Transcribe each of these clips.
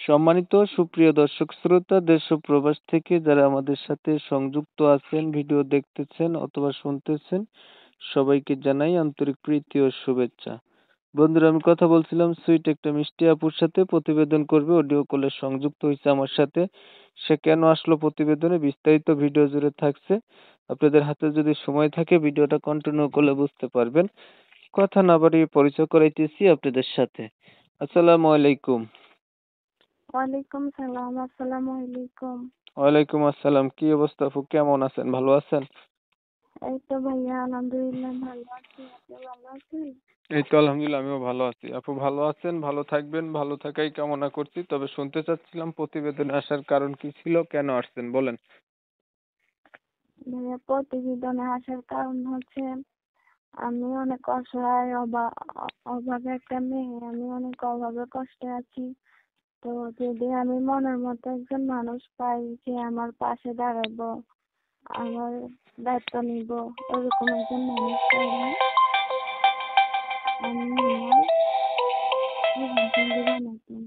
সম্মানিত সুপ্রিয় দর্শক শ্রোতা, দেশ ও প্রবাস থেকে যারা আমাদের সাথে সংযুক্ত আছেন, ভিডিও দেখতেছেন অথবা শুনতেছেন, সবাইকে জানাই আন্তরিক প্রীতি ও শুভেচ্ছা। বন্ধুরা, আমি কথা বলছিলাম সুইট একটা মিষ্টি আপুর সাথে, প্রতিবেদন করবে, অডিও কলে সংযুক্ত হয়েছে আমার সাথে। সে কেন আসলো প্রতিবেদনে, বিস্তারিত ভিডিও জুড়ে থাকছে। আপনাদের হাতে যদি সময় থাকে ভিডিওটা কন্টিনিউ করলে বুঝতে পারবেন। কথা না বাড়িয়ে পরিচয় করাইতেছি আপনাদের সাথে। আসসালামু আলাইকুম। ওয়ালাইকুম সালাম, আসসালামু আলাইকুম। ওয়ালাইকুম আসসালাম। কি অবস্থা আপু, কেমন আছেন, ভালো আছেন? এই তো ভাইয়া আলহামদুলিল্লাহ ভালো আছি, আপনি ভালো আছেন? এই তো আলহামদুলিল্লাহ, আমিও ভালো আছি। আপু ভালো আছেন, ভালো থাকবেন, ভালো থাকাই কামনা করছি। তবে শুনতে চাচ্ছিলাম প্রতিবেদনে আসার কারণ কি ছিল, কেন আসছেন বলেন। ভাইয়া প্রতিবেদনে আসার কারণ হচ্ছে আমি অনেক অসহায় অভাবে একটা মেয়ে, আমি অনেক অভাবে কষ্টে আছি। তো যদি আমি মনের মতো একজন মানুষ পাই যে আমার পাশে দাঁড়াবো, আমার দায়িত্ব নিব, এরকম একজন মানুষ পাইলে আমি আমার জীবন সঙ্গী বানাতাম।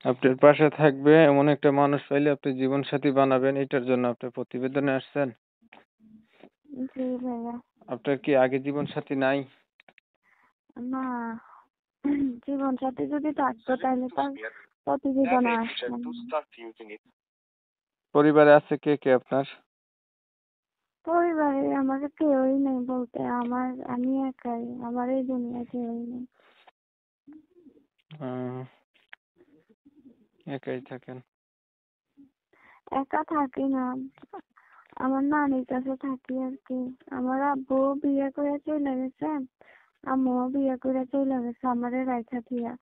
আপনার পাশে থাকবে এমন একটা মানুষ পাইলে আপনি জীবন সাথী বানাবেন, এটার জন্য আপনি প্রতিবেদনে আসছেন। জি ভাইয়া। আপনার কি আগে জীবন সাথী নাই? না, জীবন সাথী যদি থাকতো তাহলে তার প্রতিবেদনে আসতাম না। পরিবারে আছে কে কে আপনার? পরিবারে আমার কেউই নেই বলতে, আমি একাই, আমার এই দুনিয়ায় কেউই নেই। আহ, একাই থাকেন? একা থাকি না, আমার নানির কাছে থাকি আর কি। আমার আব্বু বিয়ে করে চলে গেছে, আম্মুও বিয়ে করে চলে গেছে আমারে রাইখা দিয়া।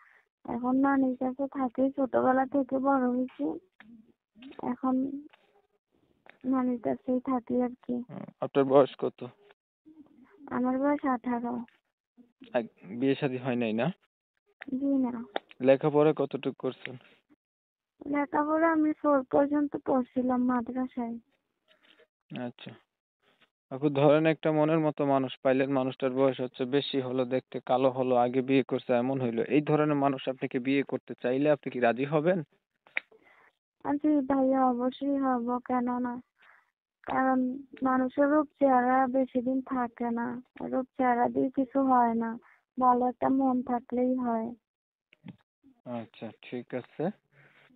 এখন নানির কাছে থাকি, ছোটবেলা থেকে বড় হয়েছি, এখন নানির কাছেই থাকি আর কি। আপনার বয়স কত? আমার বয়স 18। বিয়ে শাদী হয় নাই না? জি না। লেখাপড়া কতটুকু করছেন? লেখাপড়া আমি 4 পর্যন্ত পড়ছিলাম মাদ্রাসায়। আচ্ছা আপু, ধরেন একটা মনের মতো মানুষ পাইলেন, মানুষটার বয়স হচ্ছে বেশি হলো, দেখতে কালো হলো, আগে বিয়ে করছে এমন হইলো, এই ধরনের মানুষ আপনাকে বিয়ে করতে চাইলে আপনি কি রাজি হবেন? জি ভাইয়া, অবশ্যই হব, কেন না। কারণ মানুষের রূপ চেহারা বেশি দিন থাকে না, রূপ চেহারা দিয়ে কিছু হয় না, ভালো একটা মন থাকলেই হয়। আচ্ছা ঠিক আছে,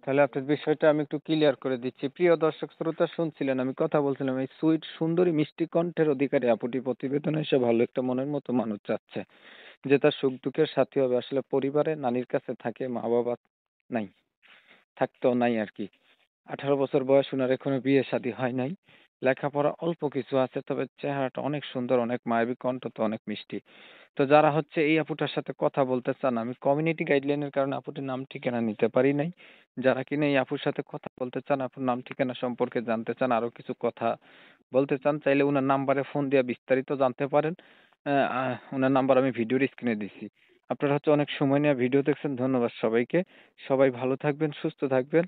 তাহলে আপনার বিষয়টা আমি একটু ক্লিয়ার করে দিচ্ছি। প্রিয় দর্শক শ্রোতা, শুনছিলেন আমি কথা বলছিলাম, এই সুইট সুন্দরী মিষ্টি কণ্ঠের অধিকারী আপুটি প্রতিবেদনে এসে ভালো একটা মনের মতো মানুষ চাচ্ছে, যে তার সুখ দুঃখের সাথী হবে। আসলে পরিবারে নানির কাছে থাকে, মা বাবা নাই, থাকতেও নাই আর কি। 18 বছর বয়স, উনার এখনো বিয়ে শাদী হয় নাই। লেখাপড়া অল্প কিছু আছে, তবে চেহারাটা অনেক সুন্দর, অনেক মায়াবী, কণ্ঠ তো অনেক মিষ্টি। তো যারা হচ্ছে এই আপুটার সাথে কথা বলতে চান, আমি কমিউনিটি গাইডলাইনের কারণে আপুটির নাম ঠিকানা নিতে পারি নাই। যারা কিনা এই আপুর সাথে কথা বলতে চান, আপুর নাম ঠিকানা সম্পর্কে জানতে চান, আরো কিছু কথা বলতে চান, চাইলে উনার নাম্বারে ফোন দিয়ে বিস্তারিত জানতে পারেন। উনার নাম্বার আমি ভিডিওর স্ক্রিনে দিছি। আপনারা হচ্ছে অনেক সময় নিয়ে ভিডিও দেখছেন, ধন্যবাদ সবাইকে। সবাই ভালো থাকবেন, সুস্থ থাকবেন।